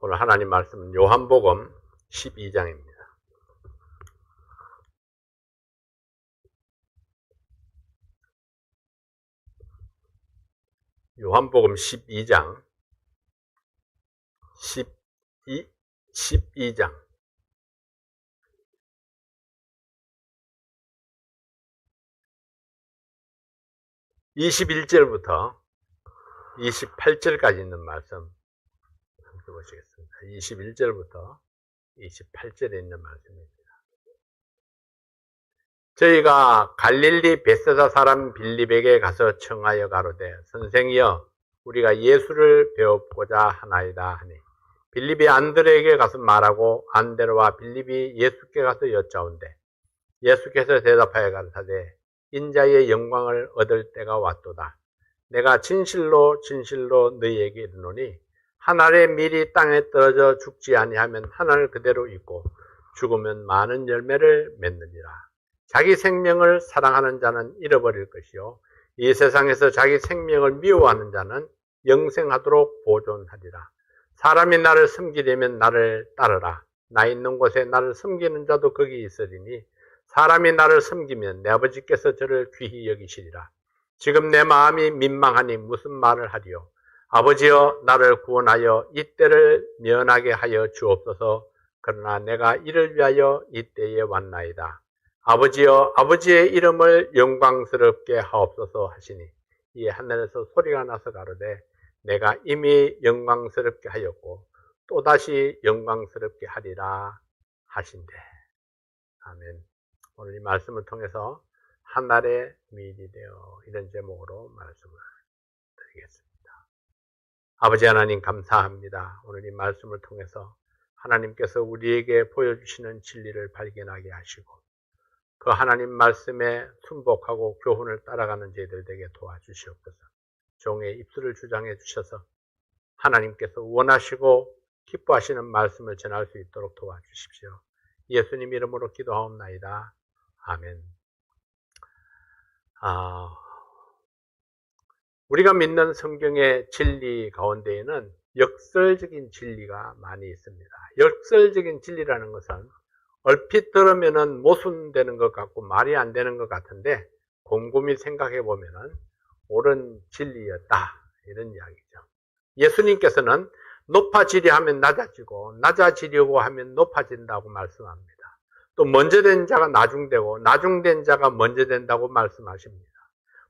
오늘 하나님 말씀은 요한복음 12장입니다. 요한복음 12장 12장 21절부터 28절까지 있는 말씀 함께 보시겠습니다. 21절부터 28절에 있는 말씀입니다. 저희가 갈릴리 벳세다 사람 빌립에게 가서 청하여 가로되 선생이여 우리가 예수를 배웁고자 하나이다 하니 빌립이 안드레에게 가서 말하고 안드레와 빌립이 예수께 가서 여짜온대 예수께서 대답하여 가르치되 인자의 영광을 얻을 때가 왔도다. 내가 진실로 너희에게 이르노니 한 알의 밀이 땅에 떨어져 죽지 아니하면 한 알 그대로 있고 죽으면 많은 열매를 맺느니라. 자기 생명을 사랑하는 자는 잃어버릴 것이요 이 세상에서 자기 생명을 미워하는 자는 영생하도록 보존하리라. 사람이 나를 섬기려면 나를 따르라. 나 있는 곳에 나를 섬기는 자도 거기 있으리니 사람이 나를 섬기면 내 아버지께서 저를 귀히 여기시리라. 지금 내 마음이 민망하니 무슨 말을 하리요. 아버지여 나를 구원하여 이 때를 면하게 하여 주옵소서. 그러나 내가 이를 위하여 이 때에 왔나이다. 아버지여 아버지의 이름을 영광스럽게 하옵소서 하시니 이에 하늘에서 소리가 나서 가로되 내가 이미 영광스럽게 하였고 또다시 영광스럽게 하리라 하신대. 아멘. 오늘 이 말씀을 통해서 한 알의 밀이 되어 이런 제목으로 말씀을 드리겠습니다. 아버지 하나님 감사합니다. 오늘 이 말씀을 통해서 하나님께서 우리에게 보여주시는 진리를 발견하게 하시고 그 하나님 말씀에 순복하고 교훈을 따라가는 저희들 되게 도와주시옵소서. 종의 입술을 주장해 주셔서 하나님께서 원하시고 기뻐하시는 말씀을 전할 수 있도록 도와주십시오. 예수님 이름으로 기도하옵나이다. 아멘. 우리가 믿는 성경의 진리 가운데에는 역설적인 진리가 많이 있습니다. 역설적인 진리라는 것은 얼핏 들으면은 모순되는 것 같고 말이 안 되는 것 같은데 곰곰이 생각해 보면은 옳은 진리였다 이런 이야기죠. 예수님께서는 높아지려 하면 낮아지고 낮아지려고 하면 높아진다고 말씀합니다. 또 먼저 된 자가 나중되고 나중된 자가 먼저 된다고 말씀하십니다.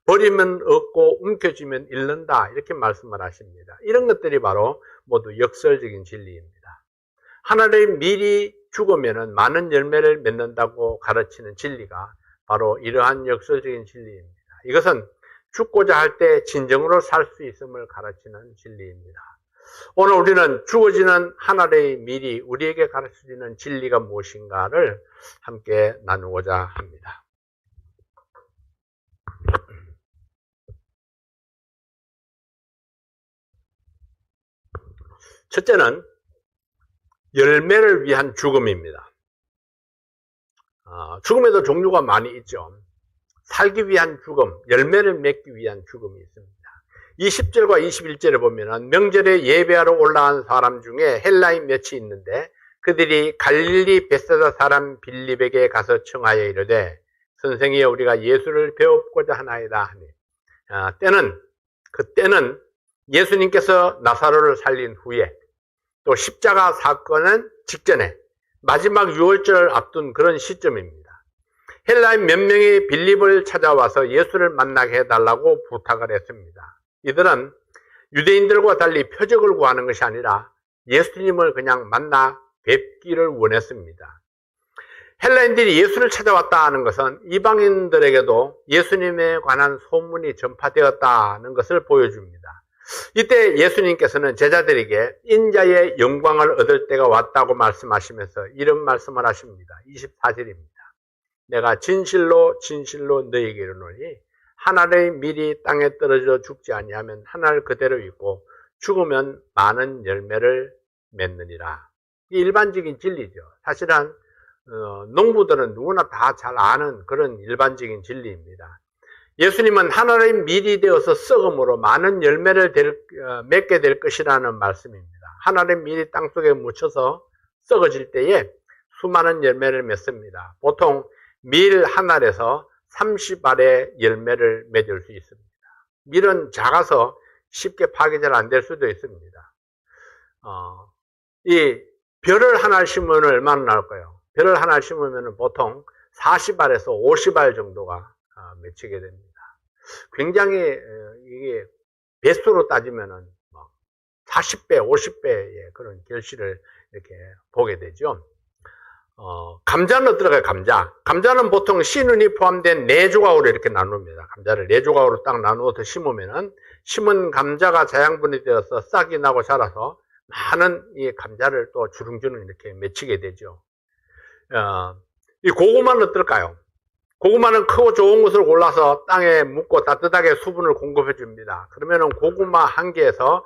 버리면 얻고 움켜쥐면 잃는다 이렇게 말씀을 하십니다. 이런 것들이 바로 모두 역설적인 진리입니다. 하나의 밀이 죽으면 많은 열매를 맺는다고 가르치는 진리가 바로 이러한 역설적인 진리입니다. 이것은 죽고자 할 때 진정으로 살 수 있음을 가르치는 진리입니다. 오늘 우리는 죽어지는 한 알의 밀이 우리에게 가르쳐주는 진리가 무엇인가를 함께 나누고자 합니다. 첫째는 열매를 위한 죽음입니다. 죽음에도 종류가 많이 있죠. 살기 위한 죽음, 열매를 맺기 위한 죽음이 있습니다. 20절과 21절에 보면 명절에 예배하러 올라간 사람 중에 헬라인 몇이 있는데 그들이 갈릴리 벳세다 사람 빌립에게 가서 청하여 이르되 선생이여 우리가 예수를 배웁고자 하나이다 하니 그때는 예수님께서 나사로를 살린 후에 또 십자가 사건은 직전에 마지막 유월절을 앞둔 그런 시점입니다. 헬라인 몇 명이 빌립을 찾아와서 예수를 만나게 해달라고 부탁을 했습니다. 이들은 유대인들과 달리 표적을 구하는 것이 아니라 예수님을 그냥 만나 뵙기를 원했습니다. 헬라인들이 예수를 찾아왔다는 것은 이방인들에게도 예수님에 관한 소문이 전파되었다는 것을 보여줍니다. 이때 예수님께서는 제자들에게 인자의 영광을 얻을 때가 왔다고 말씀하시면서 이런 말씀을 하십니다. 24절입니다. 내가 진실로 너희에게 이르노니 한 알의 밀이 땅에 떨어져 죽지 아니하면 한 알 그대로 있고 죽으면 많은 열매를 맺느니라. 이 일반적인 진리죠. 사실은 농부들은 누구나 다 잘 아는 그런 일반적인 진리입니다. 예수님은 한 알의 밀이 되어서 썩음으로 많은 열매를 맺게 될 것이라는 말씀입니다. 하나의 밀이 땅속에 묻혀서 썩어질 때에 수많은 열매를 맺습니다. 보통 밀 한 알에서 30알의 열매를 맺을 수 있습니다. 밀은 작아서 쉽게 파괴 잘 안 될 수도 있습니다. 이 벼를 하나 심으면 얼마나 나올까요? 벼를 하나 심으면 보통 40알에서 50알 정도가 맺히게 됩니다. 굉장히 이게 배수로 따지면은 40배, 50배의 그런 결실을 이렇게 보게 되죠. 감자는 어떨까요? 감자는 보통 씨눈이 포함된 4조각으로 이렇게 나눕니다. 감자를 4조각으로 딱 나누어서 심으면은 심은 감자가 자양분이 되어서 싹이 나고 자라서 많은 이 감자를 또 주릉주릉 이렇게 맺히게 되죠. 이 고구마는 어떨까요? 고구마는 크고 좋은 것을 골라서 땅에 묻고 따뜻하게 수분을 공급해 줍니다. 그러면은 고구마 한 개에서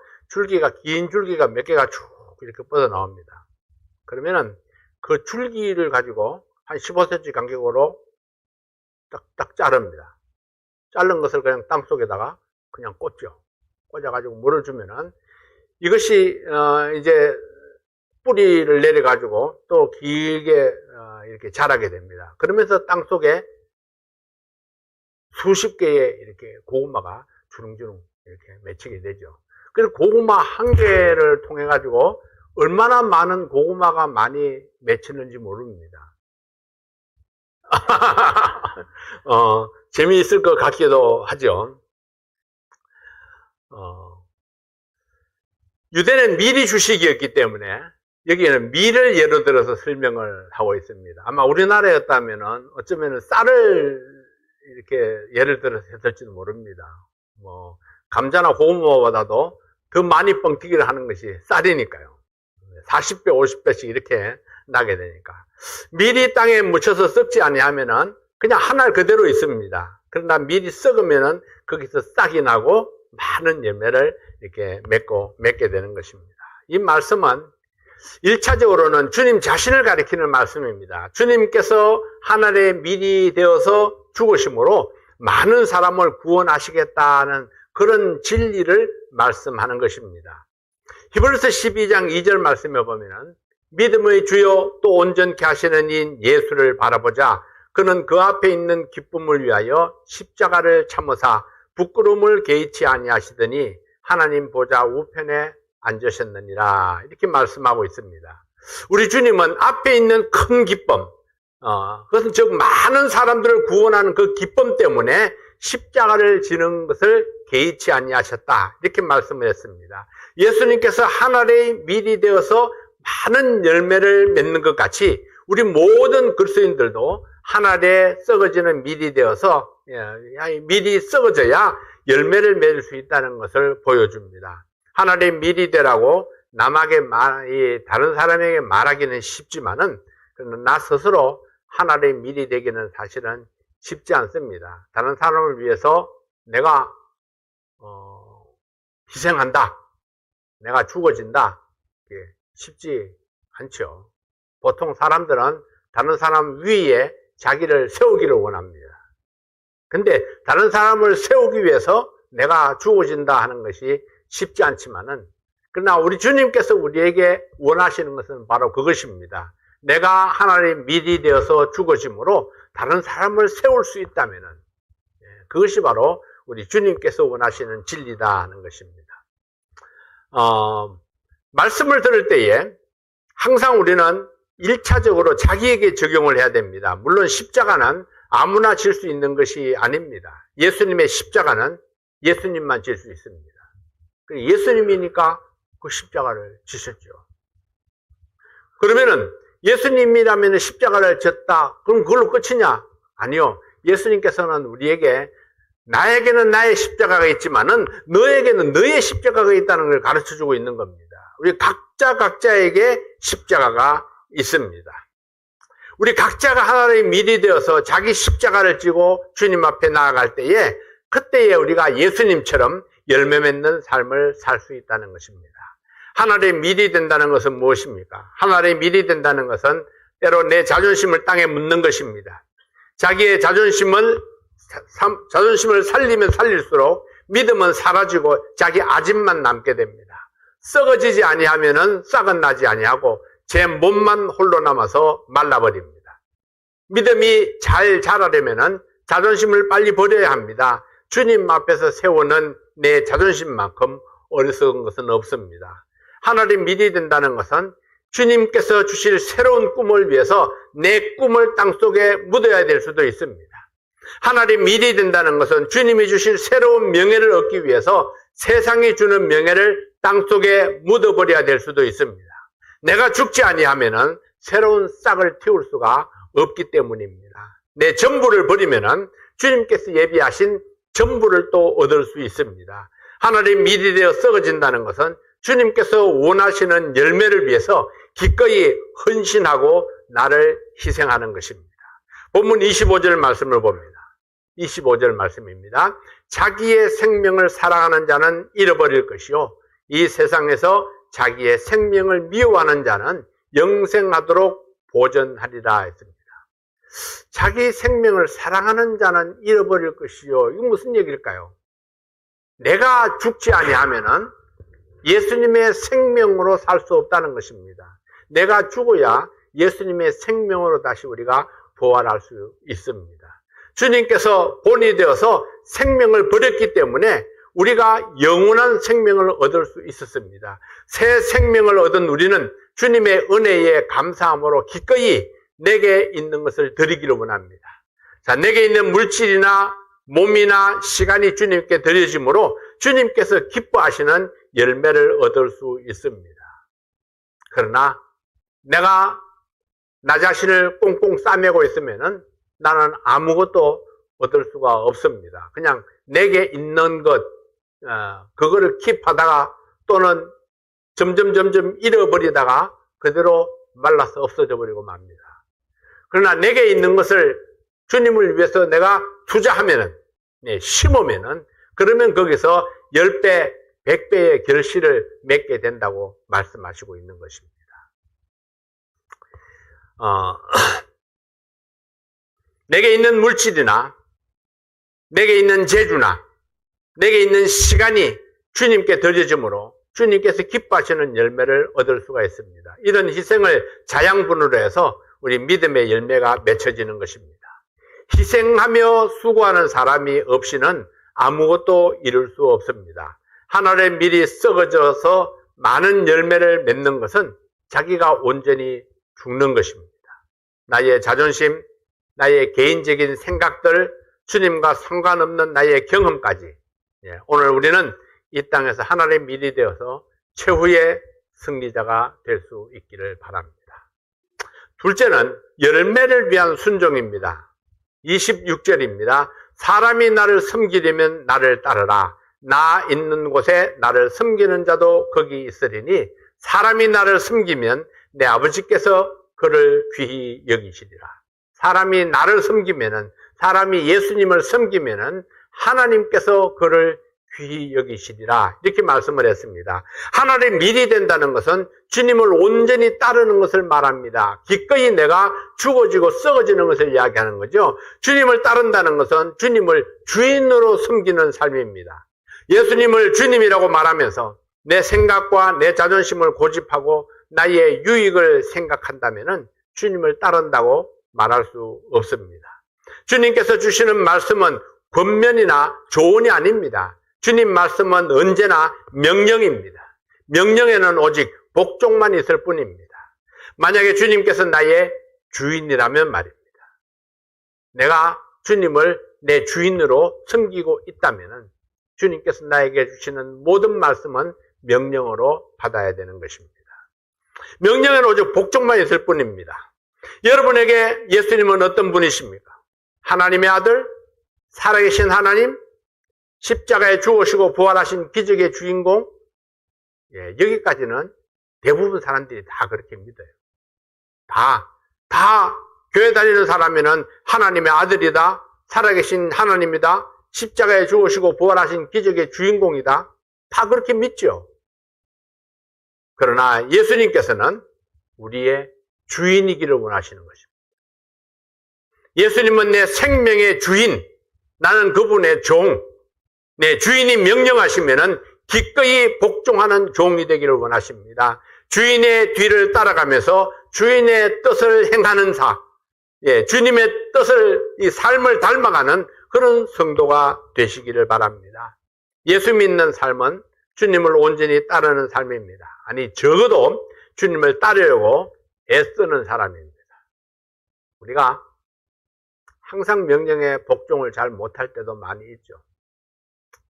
긴 줄기가 몇 개가 쭉 이렇게 뻗어 나옵니다. 그러면은 그 줄기를 가지고 한 15cm 간격으로 딱딱 자릅니다. 자른 것을 그냥 땅 속에다가 그냥 꽂죠. 꽂아가지고 물을 주면은 이것이 이제 뿌리를 내려가지고 또 길게 이렇게 자라게 됩니다. 그러면서 땅 속에 수십 개의 이렇게 고구마가 주릉주릉 이렇게 맺히게 되죠. 그래서 고구마 한 개를 통해 가지고 얼마나 많은 고구마가 많이 맺히는지 모릅니다. 재미있을 것 같기도 하죠. 유대는 밀이 주식이었기 때문에 여기에는 밀을 예로 들어서 설명을 하고 있습니다. 아마 우리나라였다면은 어쩌면 쌀을 이렇게 예를 들어서 했을지도 모릅니다. 감자나 고구마보다도 더 많이 뻥튀기를 하는 것이 쌀이니까요. 40배, 50배씩 이렇게 나게 되니까. 밀이 땅에 묻혀서 썩지 아니하면은 그냥 한 알 그대로 있습니다. 그러나 밀이 썩으면은 거기서 싹이 나고 많은 열매를 이렇게 맺게 되는 것입니다. 이 말씀은 1차적으로는 주님 자신을 가리키는 말씀입니다. 주님께서 하늘의 밀이 되어서 죽으심으로 많은 사람을 구원하시겠다는 그런 진리를 말씀하는 것입니다. 히브리서 12장 2절 말씀에 보면은 믿음의 주요 또 온전케 하시는 이인 예수를 바라보자. 그는 그 앞에 있는 기쁨을 위하여 십자가를 참으사 부끄러움을 개의치 아니하시더니 하나님 보좌 우편에 앉으셨느니라. 이렇게 말씀하고 있습니다. 우리 주님은 앞에 있는 큰 기쁨, 그것은 즉 많은 사람들을 구원하는 그 기쁨 때문에 십자가를 지는 것을 개의치 아니하셨다. 이렇게 말씀을 했습니다. 예수님께서 하늘의 밀이 되어서 많은 열매를 맺는 것 같이 우리 모든 그리스도인들도 하늘에 썩어지는 밀이 되어서 밀이 썩어져야 열매를 맺을 수 있다는 것을 보여줍니다. 하늘의 밀이 되라고 다른 사람에게 말하기는 쉽지만은 나 스스로 하늘의 밀이 되기는 사실은 쉽지 않습니다. 다른 사람을 위해서 내가 희생한다, 내가 죽어진다, 쉽지 않죠. 보통 사람들은 다른 사람 위에 자기를 세우기를 원합니다. 근데 다른 사람을 세우기 위해서 내가 죽어진다 하는 것이 쉽지 않지만은, 그러나 우리 주님께서 우리에게 원하시는 것은 바로 그것입니다. 내가 하나님의 밀이 되어서 죽어짐으로 다른 사람을 세울 수 있다면은 그것이 바로 우리 주님께서 원하시는 진리다 하는 것입니다. 말씀을 들을 때에 항상 우리는 1차적으로 자기에게 적용을 해야 됩니다. 물론 십자가는 아무나 질 수 있는 것이 아닙니다. 예수님의 십자가는 예수님만 질 수 있습니다. 예수님이니까 그 십자가를 지셨죠. 그러면은 예수님이라면 십자가를 졌다. 그럼 그걸로 끝이냐? 아니요. 예수님께서는 우리에게 나에게는 나의 십자가가 있지만은 너에게는 너의 십자가가 있다는 걸 가르쳐 주고 있는 겁니다. 우리 각자에게 십자가가 있습니다. 우리 각자가 하나의 밀이 되어서 자기 십자가를 지고 주님 앞에 나아갈 때에 그때에 우리가 예수님처럼 열매 맺는 삶을 살 수 있다는 것입니다. 하나의 밀이 된다는 것은 무엇입니까? 하나의 밀이 된다는 것은 때로 내 자존심을 땅에 묻는 것입니다. 자기의 자존심을 살리면 살릴수록 믿음은 사라지고 자기 아집만 남게 됩니다. 썩어지지 아니하면은 싹은 나지 아니하고 제 몸만 홀로 남아서 말라버립니다. 믿음이 잘 자라려면은 자존심을 빨리 버려야 합니다. 주님 앞에서 세우는 내 자존심만큼 어리석은 것은 없습니다. 하나님 믿어야 된다는 것은 주님께서 주실 새로운 꿈을 위해서 내 꿈을 땅속에 묻어야 될 수도 있습니다. 하나님 믿어야 된다는 것은 주님이 주실 새로운 명예를 얻기 위해서 세상이 주는 명예를 땅속에 묻어버려야 될 수도 있습니다. 내가 죽지 아니하면은 새로운 싹을 틔울 수가 없기 때문입니다. 내 전부를 버리면은 주님께서 예비하신 전부를 또 얻을 수 있습니다. 하나님 믿이 되어 썩어진다는 것은 주님께서 원하시는 열매를 위해서 기꺼이 헌신하고 나를 희생하는 것입니다. 본문 25절 말씀을 봅니다. 25절 말씀입니다. 자기의 생명을 사랑하는 자는 잃어버릴 것이요 이 세상에서 자기의 생명을 미워하는 자는 영생하도록 보전하리라 했습니다. 자기 생명을 사랑하는 자는 잃어버릴 것이요. 이거 무슨 얘기일까요? 내가 죽지 아니하면은 예수님의 생명으로 살 수 없다는 것입니다. 내가 죽어야 예수님의 생명으로 다시 우리가 부활할 수 있습니다. 주님께서 본이 되어서 생명을 버렸기 때문에 우리가 영원한 생명을 얻을 수 있었습니다. 새 생명을 얻은 우리는 주님의 은혜에 감사함으로 기꺼이 내게 있는 것을 드리기를 원합니다. 자, 내게 있는 물질이나 몸이나 시간이 주님께 드려짐으로 주님께서 기뻐하시는 열매를 얻을 수 있습니다. 그러나 내가 나 자신을 꽁꽁 싸매고 있으면은 나는 아무것도 얻을 수가 없습니다. 그냥 내게 있는 것, 그거를 킵하다가 또는 점점 잃어버리다가 그대로 말라서 없어져 버리고 맙니다. 그러나 내게 있는 것을 주님을 위해서 내가 투자하면은, 심으면은, 그러면 거기서 10배, 100배의 결실을 맺게 된다고 말씀하시고 있는 것입니다. 내게 있는 물질이나 내게 있는 재주나 내게 있는 시간이 주님께 드려짐으로 주님께서 기뻐하시는 열매를 얻을 수가 있습니다. 이런 희생을 자양분으로 해서 우리 믿음의 열매가 맺혀지는 것입니다. 희생하며 수고하는 사람이 없이는 아무것도 이룰 수 없습니다. 하늘의 밀이 썩어져서 많은 열매를 맺는 것은 자기가 온전히 죽는 것입니다. 나의 자존심, 나의 개인적인 생각들, 주님과 상관없는 나의 경험까지 오늘 우리는 이 땅에서 하나님의 밀이 되어서 최후의 승리자가 될 수 있기를 바랍니다. 둘째는 열매를 위한 순종입니다. 26절입니다. 사람이 나를 섬기려면 나를 따르라. 나 있는 곳에 나를 섬기는 자도 거기 있으리니 사람이 나를 섬기면 내 아버지께서 그를 귀히 여기시리라. 사람이 나를 섬기면은, 사람이 예수님을 섬기면은 하나님께서 그를 귀히 여기시리라. 이렇게 말씀을 했습니다. 하나님의 밀이 된다는 것은 주님을 온전히 따르는 것을 말합니다. 기꺼이 내가 죽어지고 썩어지는 것을 이야기하는 거죠. 주님을 따른다는 것은 주님을 주인으로 섬기는 삶입니다. 예수님을 주님이라고 말하면서 내 생각과 내 자존심을 고집하고 나의 유익을 생각한다면은 주님을 따른다고 말할 수 없습니다. 주님께서 주시는 말씀은 권면이나 조언이 아닙니다. 주님 말씀은 언제나 명령입니다. 명령에는 오직 복종만 있을 뿐입니다. 만약에 주님께서 나의 주인이라면 말입니다. 내가 주님을 내 주인으로 섬기고 있다면 주님께서 나에게 주시는 모든 말씀은 명령으로 받아야 되는 것입니다. 명령에는 오직 복종만 있을 뿐입니다. 여러분에게 예수님은 어떤 분이십니까? 하나님의 아들, 살아계신 하나님, 십자가에 죽으시고 부활하신 기적의 주인공. 여기까지는 대부분 사람들이 다 그렇게 믿어요. 다 교회 다니는 사람이면 하나님의 아들이다, 살아계신 하나님이다, 십자가에 죽으시고 부활하신 기적의 주인공이다, 다 그렇게 믿죠. 그러나 예수님께서는 우리의 주인이기를 원하시는 것입니다. 예수님은 내 생명의 주인, 나는 그분의 종. 내 주인이 명령하시면은 기꺼이 복종하는 종이 되기를 원하십니다. 주인의 뒤를 따라가면서 주인의 뜻을 행하는 주님의 뜻을, 이 삶을 닮아가는 그런 성도가 되시기를 바랍니다. 예수 믿는 삶은 주님을 온전히 따르는 삶입니다. 아니, 적어도 주님을 따르려고 애쓰는 사람입니다. 우리가 항상 명령에 복종을 잘 못할 때도 많이 있죠.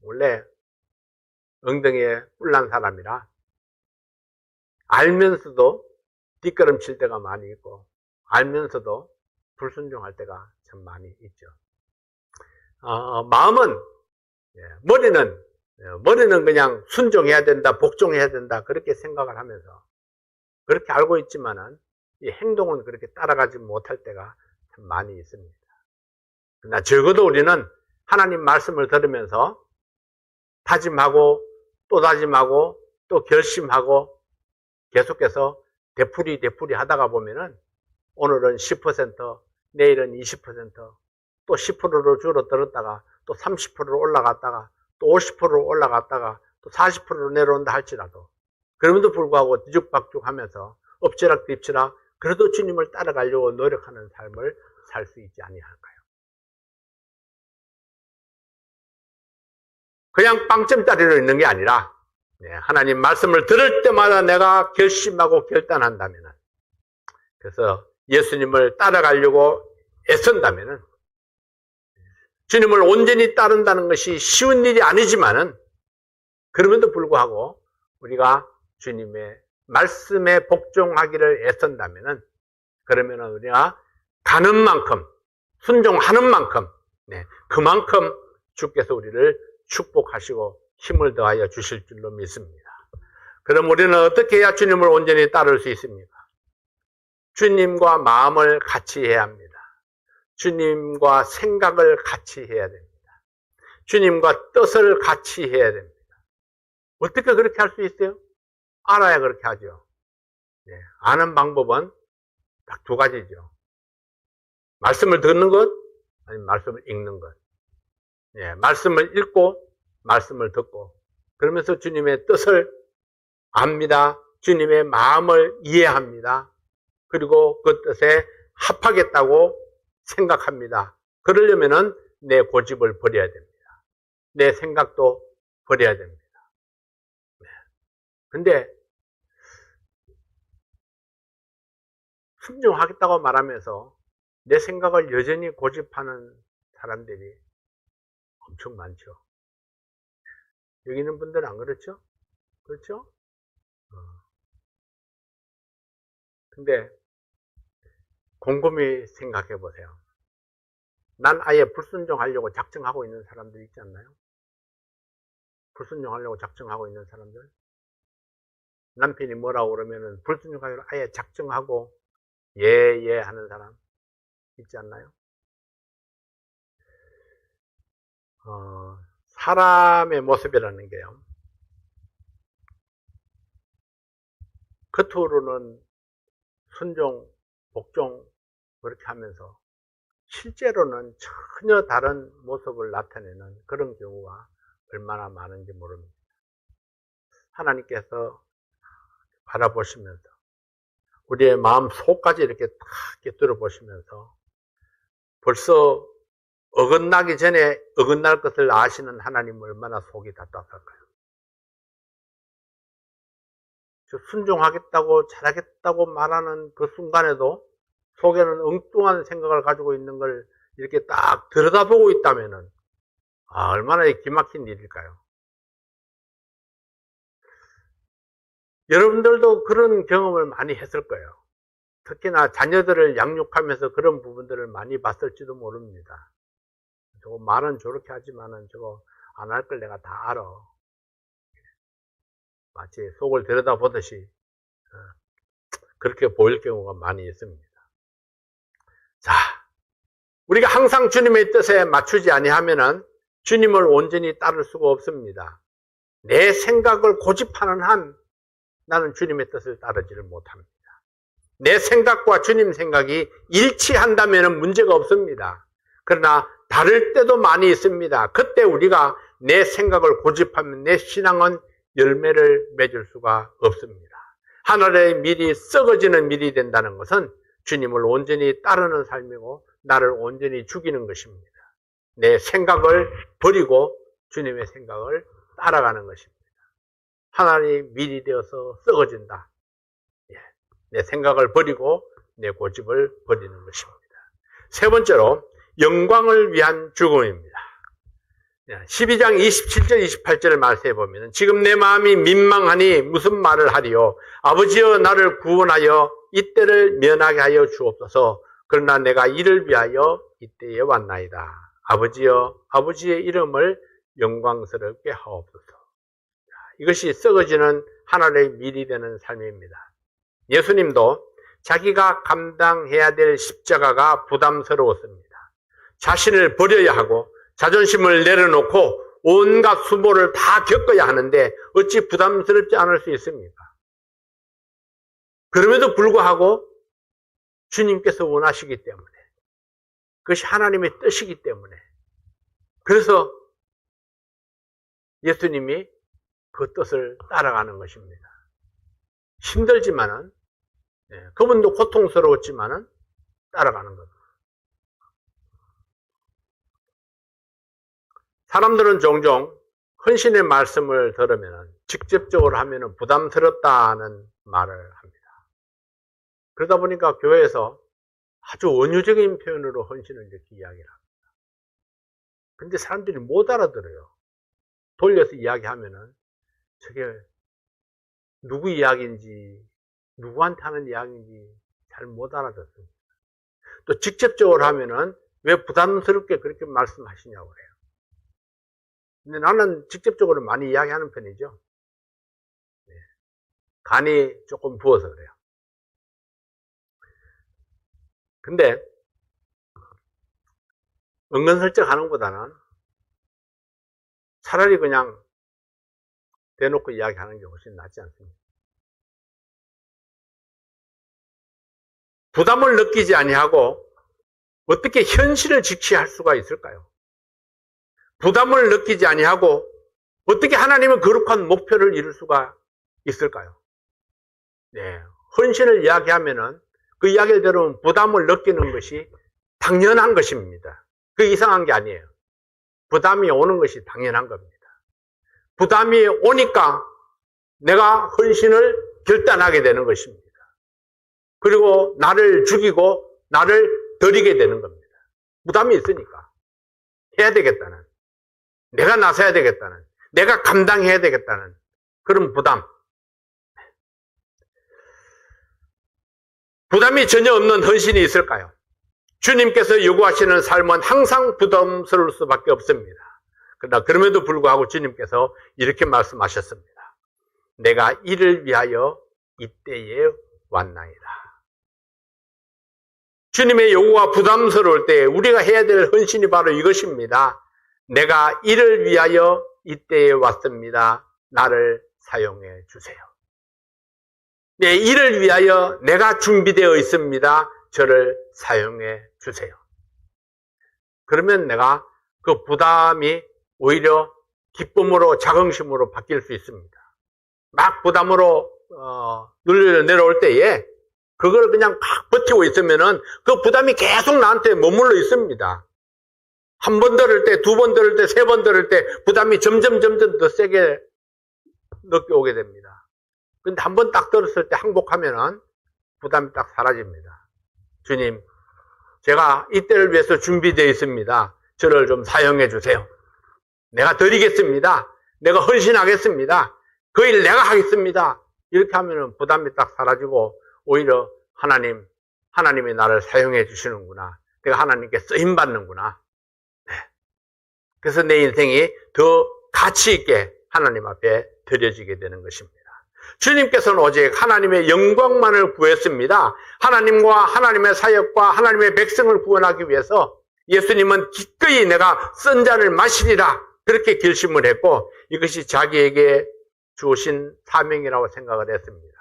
원래 엉덩이에 뿔난 사람이라 알면서도 뒷걸음칠 때가 많이 있고 알면서도 불순종할 때가 참 많이 있죠. 마음은, 머리는 그냥 순종해야 된다, 복종해야 된다 그렇게 생각을 하면서 그렇게 알고 있지만은 이 행동은 그렇게 따라가지 못할 때가 참 많이 있습니다. 그러나 적어도 우리는 하나님 말씀을 들으면서 다짐하고 또 다짐하고 또 결심하고 계속해서 되풀이 하다가 보면은 오늘은 10%, 내일은 20%, 또 10%로 줄어들었다가 또 30%로 올라갔다가 또 50%로 올라갔다가 또 40%로 내려온다 할지라도 그럼에도 불구하고 뒤죽박죽 하면서 엎치락 뒤치락 그래도 주님을 따라가려고 노력하는 삶을 살 수 있지 아니할까요? 그냥 빵점짜리로 있는 게 아니라 하나님 말씀을 들을 때마다 내가 결심하고 결단한다면, 그래서 예수님을 따라가려고 애쓴다면 주님을 온전히 따른다는 것이 쉬운 일이 아니지만은 그럼에도 불구하고 우리가 주님의 말씀에 복종하기를 애쓴다면은 그러면은 우리가 가는 만큼 순종하는 만큼 그만큼 주께서 우리를 축복하시고 힘을 더하여 주실 줄로 믿습니다. 그럼 우리는 어떻게 해야 주님을 온전히 따를 수 있습니까? 주님과 마음을 같이 해야 합니다. 주님과 생각을 같이 해야 됩니다. 주님과 뜻을 같이 해야 됩니다. 어떻게 그렇게 할 수 있어요? 알아야 그렇게 하죠. 아는 방법은 딱 두 가지죠. 말씀을 듣는 것, 아니면 말씀을 읽는 것. 말씀을 읽고, 말씀을 듣고, 그러면서 주님의 뜻을 압니다. 주님의 마음을 이해합니다. 그리고 그 뜻에 합하겠다고 생각합니다. 그러려면은 내 고집을 버려야 됩니다. 내 생각도 버려야 됩니다. 근데 순종하겠다고 말하면서 내 생각을 여전히 고집하는 사람들이 엄청 많죠. 여기 있는 분들은 안 그렇죠? 그렇죠? 근데 곰곰이 생각해 보세요. 난 아예 불순종하려고 작정하고 있는 사람들 있지 않나요? 불순종하려고 작정하고 있는 사람들? 남편이 뭐라고 그러면은 불순종하려고 아예 작정하고 예 하는 사람 있지 않나요? 사람의 모습이라는 게요. 겉으로는 순종, 복종 그렇게 하면서 실제로는 전혀 다른 모습을 나타내는 그런 경우가 얼마나 많은지 모릅니다. 하나님께서 바라보시면서 우리의 마음 속까지 이렇게 딱 꿰뚫어 보시면서 벌써 어긋나기 전에 어긋날 것을 아시는 하나님은 얼마나 속이 답답할까요? 순종하겠다고 잘하겠다고 말하는 그 순간에도 속에는 엉뚱한 생각을 가지고 있는 걸 이렇게 딱 들여다보고 있다면은 얼마나 기막힌 일일까요? 여러분들도 그런 경험을 많이 했을 거예요. 특히나 자녀들을 양육하면서 그런 부분들을 많이 봤을지도 모릅니다. 저거 말은 저렇게 하지만은 저거 안 할 걸 내가 다 알아. 마치 속을 들여다보듯이 그렇게 보일 경우가 많이 있습니다. 자, 우리가 항상 주님의 뜻에 맞추지 아니하면은 주님을 온전히 따를 수가 없습니다. 내 생각을 고집하는 한 나는 주님의 뜻을 따르지를 못합니다. 내 생각과 주님 생각이 일치한다면 문제가 없습니다. 그러나 다를 때도 많이 있습니다. 그때 우리가 내 생각을 고집하면 내 신앙은 열매를 맺을 수가 없습니다. 하늘의 밀이 썩어지는 밀이 된다는 것은 주님을 온전히 따르는 삶이고 나를 온전히 죽이는 것입니다. 내 생각을 버리고 주님의 생각을 따라가는 것입니다. 하나님의 밀이 되어서 썩어진다. 내 생각을 버리고 내 고집을 버리는 것입니다. 세 번째로 영광을 위한 죽음입니다. 12장 27절 28절을 말씀해 보면 지금 내 마음이 민망하니 무슨 말을 하리요. 아버지여 나를 구원하여 이때를 면하게 하여 주옵소서. 그러나 내가 이를 위하여 이때에 왔나이다. 아버지여 아버지의 이름을 영광스럽게 하옵소서. 이것이 썩어지는 하나님의 밀이 되는 삶입니다. 예수님도 자기가 감당해야 될 십자가가 부담스러웠습니다. 자신을 버려야 하고 자존심을 내려놓고 온갖 수모를 다 겪어야 하는데 어찌 부담스럽지 않을 수 있습니까? 그럼에도 불구하고 주님께서 원하시기 때문에, 그것이 하나님의 뜻이기 때문에, 그래서 예수님이 그 뜻을 따라가는 것입니다. 힘들지만은, 그분도 고통스러웠지만은 따라가는 것. 사람들은 종종 헌신의 말씀을 들으면 직접적으로 하면 부담스럽다는 말을 합니다. 그러다 보니까 교회에서 아주 원유적인 표현으로 헌신을 이렇게 이야기를 합니다. 근데 사람들이 못 알아들어요. 돌려서 이야기하면은 저게 누구 이야기인지, 누구한테 하는 이야기인지 잘 못 알아듣습니다. 또 직접적으로 하면은 왜 부담스럽게 그렇게 말씀하시냐고 그래요. 근데 나는 직접적으로 많이 이야기하는 편이죠. 간이 조금 부어서 그래요. 근데 은근슬쩍 하는 것보다는 차라리 그냥 대놓고 이야기하는 게 훨씬 낫지 않습니까? 부담을 느끼지 아니하고 어떻게 현실을 직시할 수가 있을까요? 부담을 느끼지 아니하고 어떻게 하나님의 거룩한 목표를 이룰 수가 있을까요? 헌신을 이야기하면은 그 이야기를 들으면 부담을 느끼는 것이 당연한 것입니다. 그 이상한 게 아니에요. 부담이 오는 것이 당연한 겁니다. 부담이 오니까 내가 헌신을 결단하게 되는 것입니다. 그리고 나를 죽이고 나를 드리게 되는 겁니다. 부담이 있으니까 해야 되겠다는, 내가 나서야 되겠다는, 내가 감당해야 되겠다는 그런 부담. 부담이 전혀 없는 헌신이 있을까요? 주님께서 요구하시는 삶은 항상 부담스러울 수밖에 없습니다. 그러나 그럼에도 불구하고 주님께서 이렇게 말씀하셨습니다. 내가 이를 위하여 이때에 왔나이다. 주님의 요구가 부담스러울 때 우리가 해야 될 헌신이 바로 이것입니다. 내가 이를 위하여 이때에 왔습니다. 나를 사용해 주세요. 내 일을 위하여 내가 준비되어 있습니다. 저를 사용해 주세요. 그러면 내가 그 부담이 오히려 기쁨으로, 자긍심으로 바뀔 수 있습니다. 막 부담으로 눌려 내려올 때에 그걸 그냥 막 버티고 있으면은 그 부담이 계속 나한테 머물러 있습니다. 한 번 들을 때, 두 번 들을 때, 세 번 들을 때 부담이 점점 더 세게 느껴오게 됩니다. 근데 한 번 딱 들었을 때 항복하면은 부담이 딱 사라집니다. 주님, 제가 이때를 위해서 준비되어 있습니다. 저를 좀 사용해 주세요. 내가 드리겠습니다. 내가 헌신하겠습니다. 그 일 내가 하겠습니다. 이렇게 하면은 부담이 딱 사라지고 오히려 하나님이 나를 사용해 주시는구나. 내가 하나님께 쓰임 받는구나. 그래서 내 인생이 더 가치 있게 하나님 앞에 드려지게 되는 것입니다. 주님께서는 오직 하나님의 영광만을 구했습니다. 하나님과 하나님의 사역과 하나님의 백성을 구원하기 위해서 예수님은 기꺼이 내가 쓴 잔을 마시리라 그렇게 결심을 했고 이것이 자기에게 주신 사명이라고 생각을 했습니다.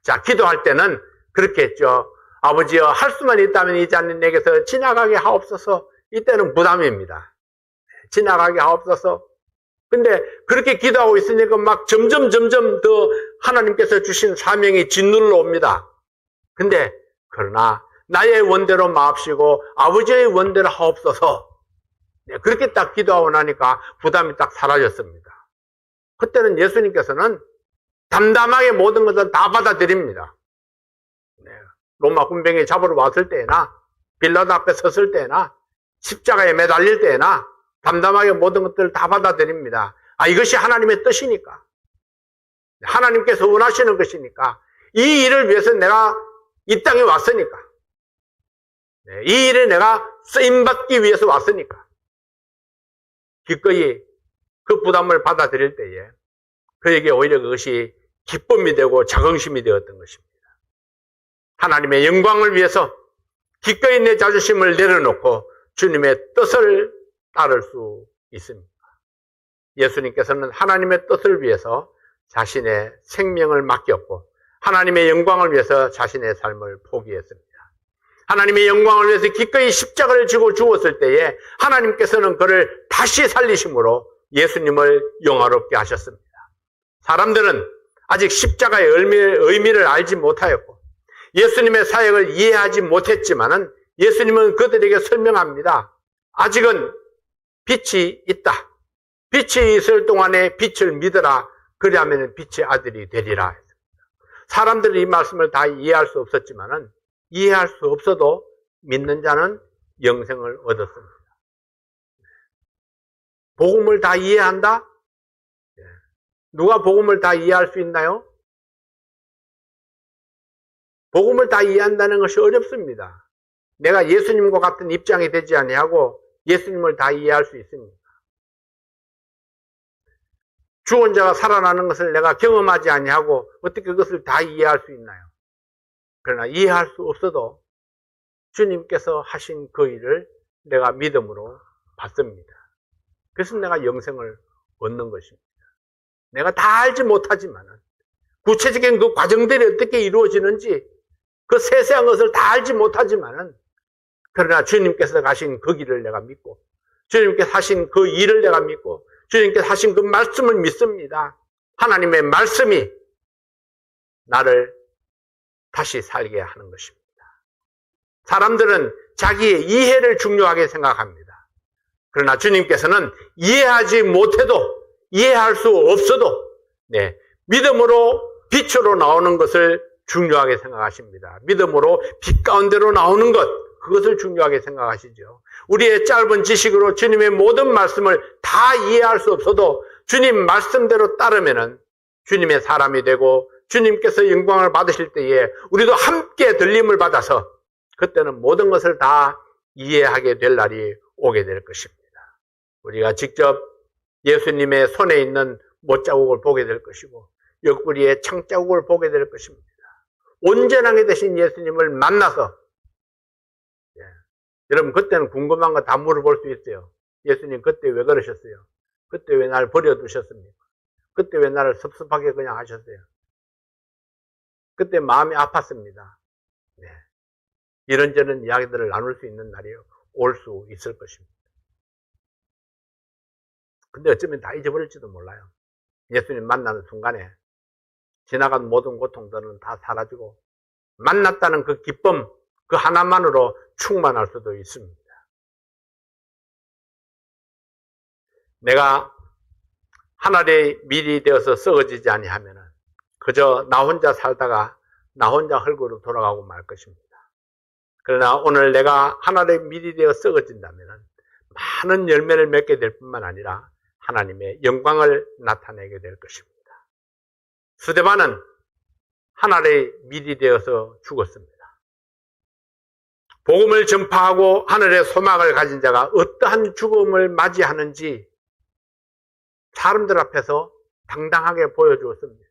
자, 기도할 때는 그렇게 했죠. 아버지여, 할 수만 있다면 이 잔이 내게서 지나가게 하옵소서. 이때는 부담입니다. 지나가게 하옵소서. 근데 그렇게 기도하고 있으니까 막 점점 더 하나님께서 주신 사명이 짓눌러 옵니다. 근데 그러나 나의 원대로 마옵시고 아버지의 원대로 하옵소서. 네, 그렇게 딱 기도하고 나니까 부담이 딱 사라졌습니다. 그때는 예수님께서는 담담하게 모든 것을 다 받아들입니다. 네, 로마 군병이 잡으러 왔을 때나 빌라도 앞에 섰을 때나 십자가에 매달릴 때나 담담하게 모든 것들을 다 받아들입니다. 이것이 하나님의 뜻이니까, 하나님께서 원하시는 것이니까, 이 일을 위해서 내가 이 땅에 왔으니까, 이 일에 내가 쓰임받기 위해서 왔으니까 기꺼이 그 부담을 받아들일 때에 그에게 오히려 그것이 기쁨이 되고 자긍심이 되었던 것입니다. 하나님의 영광을 위해서 기꺼이 내 자존심을 내려놓고 주님의 뜻을 따를 수 있습니다. 예수님께서는 하나님의 뜻을 위해서 자신의 생명을 맡겼고 하나님의 영광을 위해서 자신의 삶을 포기했습니다. 하나님의 영광을 위해서 기꺼이 십자가를 지고 죽었을 때에 하나님께서는 그를 다시 살리심으로 예수님을 영화롭게 하셨습니다. 사람들은 아직 십자가의 의미를 알지 못하였고 예수님의 사역을 이해하지 못했지만은 예수님은 그들에게 설명합니다. 아직은 빛이 있다. 빛이 있을 동안에 빛을 믿어라. 그리하면 빛의 아들이 되리라. 사람들은 이 말씀을 다 이해할 수 없었지만은 이해할 수 없어도 믿는 자는 영생을 얻었습니다. 복음을 다 이해한다? 누가 복음을 다 이해할 수 있나요? 복음을 다 이해한다는 것이 어렵습니다. 내가 예수님과 같은 입장이 되지 아니하고 예수님을 다 이해할 수 있습니다. 죽은 자가 살아나는 것을 내가 경험하지 아니하고 어떻게 그것을 다 이해할 수 있나요? 그러나 이해할 수 없어도 주님께서 하신 그 일을 내가 믿음으로 받습니다. 그래서 내가 영생을 얻는 것입니다. 내가 다 알지 못하지만은 구체적인 그 과정들이 어떻게 이루어지는지 그 세세한 것을 다 알지 못하지만은 그러나 주님께서 가신 그 길을 내가 믿고 주님께서 하신 그 일을 내가 믿고 주님께서 하신 그 말씀을 믿습니다. 하나님의 말씀이 나를 다시 살게 하는 것입니다. 사람들은 자기의 이해를 중요하게 생각합니다. 그러나 주님께서는 이해하지 못해도 이해할 수 없어도 믿음으로 빛으로 나오는 것을 중요하게 생각하십니다. 믿음으로 빛 가운데로 나오는 것, 그것을 중요하게 생각하시죠. 우리의 짧은 지식으로 주님의 모든 말씀을 다 이해할 수 없어도 주님 말씀대로 따르면은 주님의 사람이 되고 주님께서 영광을 받으실 때에 우리도 함께 들림을 받아서 그때는 모든 것을 다 이해하게 될 날이 오게 될 것입니다. 우리가 직접 예수님의 손에 있는 못자국을 보게 될 것이고 옆구리에 창자국을 보게 될 것입니다. 온전하게 되신 예수님을 만나서 여러분 그때는 궁금한 거 다 물어볼 수 있어요. 예수님 그때 왜 그러셨어요? 그때 왜 날 버려두셨습니까? 그때 왜 나를 섭섭하게 그냥 하셨어요? 그때 마음이 아팠습니다. 이런저런 이야기들을 나눌 수 있는 날이 올 수 있을 것입니다. 근데 어쩌면 다 잊어버릴지도 몰라요. 예수님 만나는 순간에 지나간 모든 고통들은 다 사라지고 만났다는 그 기쁨 그 하나만으로 충만할 수도 있습니다. 내가 하늘의 밀이 되어서 썩어지지 아니하면 그저 나 혼자 살다가 나 혼자 흙으로 돌아가고 말 것입니다. 그러나 오늘 내가 하늘의 밀이 되어 썩어진다면 많은 열매를 맺게 될 뿐만 아니라 하나님의 영광을 나타내게 될 것입니다. 스데반은 하늘의 밀이 되어서 죽었습니다. 복음을 전파하고 하늘의 소망을 가진 자가 어떠한 죽음을 맞이하는지 사람들 앞에서 당당하게 보여주었습니다.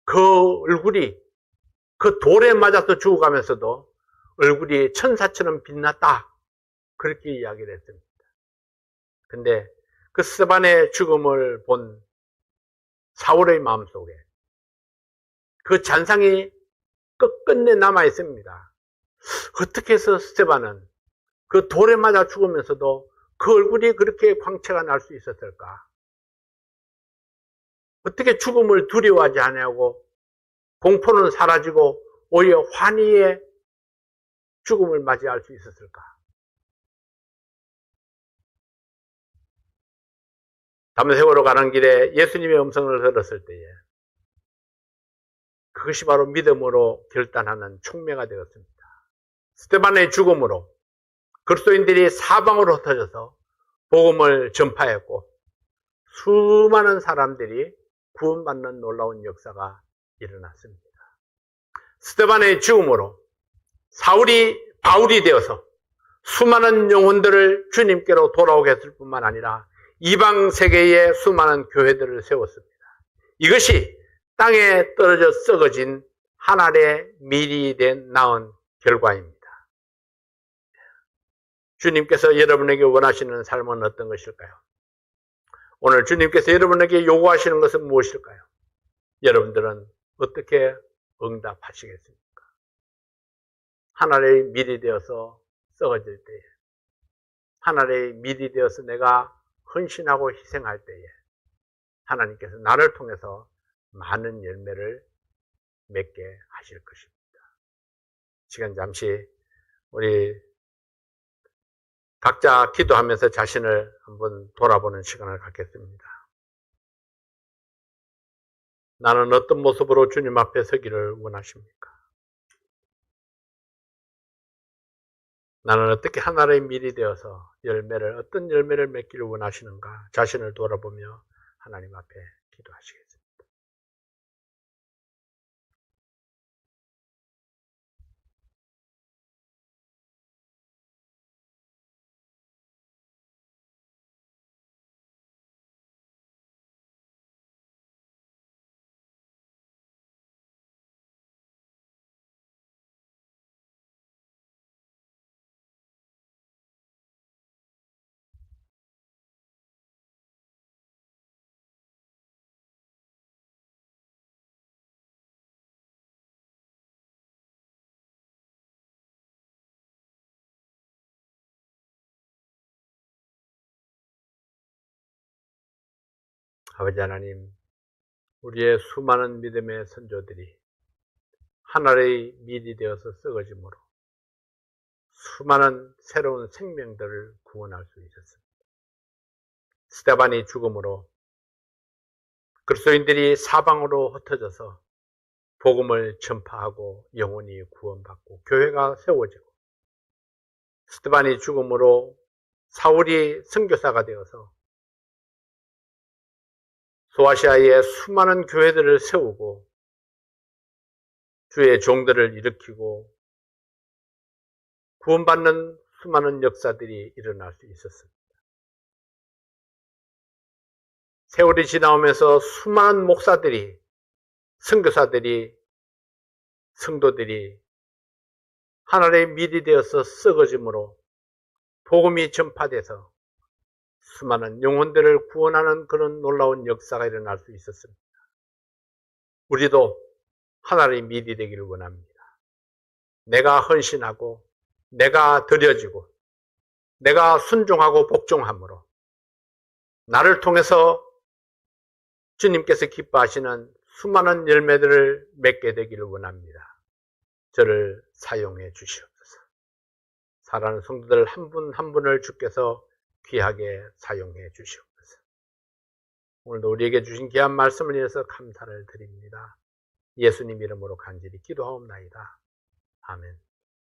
그 얼굴이 그 돌에 맞아서 죽어가면서도 얼굴이 천사처럼 빛났다. 그렇게 이야기를 했습니다. 근데 그 스데반의 죽음을 본 사울의 마음속에 그 잔상이 끝끝내 남아 있습니다. 어떻게 해서 스데반은 그 돌에 맞아 죽으면서도 그 얼굴이 그렇게 광채가 날 수 있었을까? 어떻게 죽음을 두려워하지 않냐고 공포는 사라지고 오히려 환희의 죽음을 맞이할 수 있었을까? 담메색으로 가는 길에 예수님의 음성을 들었을 때에 그것이 바로 믿음으로 결단하는 촉매가 되었습니다. 스데반의 죽음으로 그리스도인들이 사방으로 흩어져서 복음을 전파했고 수많은 사람들이 구원받는 놀라운 역사가 일어났습니다. 스데반의 죽음으로 사울이 바울이 되어서 수많은 영혼들을 주님께로 돌아오게 했을 뿐만 아니라 이방 세계에 수많은 교회들을 세웠습니다. 이것이 땅에 떨어져 썩어진 한 알의 밀이 된 나은 결과입니다. 주님께서 여러분에게 원하시는 삶은 어떤 것일까요? 오늘 주님께서 여러분에게 요구하시는 것은 무엇일까요? 여러분들은 어떻게 응답하시겠습니까? 하나의 밀이 되어서 썩어질 때에, 하나의 밀이 되어서 내가 헌신하고 희생할 때에 하나님께서 나를 통해서 많은 열매를 맺게 하실 것입니다. 시간 잠시 우리 각자 기도하면서 자신을 한번 돌아보는 시간을 갖겠습니다. 나는 어떤 모습으로 주님 앞에 서기를 원하십니까? 나는 어떻게 하나의 밀이 되어서 어떤 열매를 맺기를 원하시는가? 자신을 돌아보며 하나님 앞에 기도하시겠습니다. 아버지 하나님, 우리의 수많은 믿음의 선조들이 하나의 밀이 되어서 썩어짐으로 수많은 새로운 생명들을 구원할 수 있었습니다. 스데반이 죽음으로 그리스도인들이 사방으로 흩어져서 복음을 전파하고 영혼이 구원받고 교회가 세워지고, 스데반이 죽음으로 사울이 선교사가 되어서 소아시아의 수많은 교회들을 세우고 주의 종들을 일으키고 구원받는 수많은 역사들이 일어날 수 있었습니다. 세월이 지나오면서 수많은 목사들이, 선교사들이, 성도들이 하나님의 밀이 되어서 썩어짐으로 복음이 전파돼서 수많은 영혼들을 구원하는 그런 놀라운 역사가 일어날 수 있었습니다. 우리도 하나님의 밀이 되기를 원합니다. 내가 헌신하고 내가 드려지고 내가 순종하고 복종함으로 나를 통해서 주님께서 기뻐하시는 수많은 열매들을 맺게 되기를 원합니다. 저를 사용해 주시옵소서. 사랑하는 성도들 한 분 한 분을 주께서 귀하게 사용해 주시옵소서. 오늘도 우리에게 주신 귀한 말씀을 위해서 감사를 드립니다. 예수님 이름으로 간절히 기도하옵나이다. 아멘.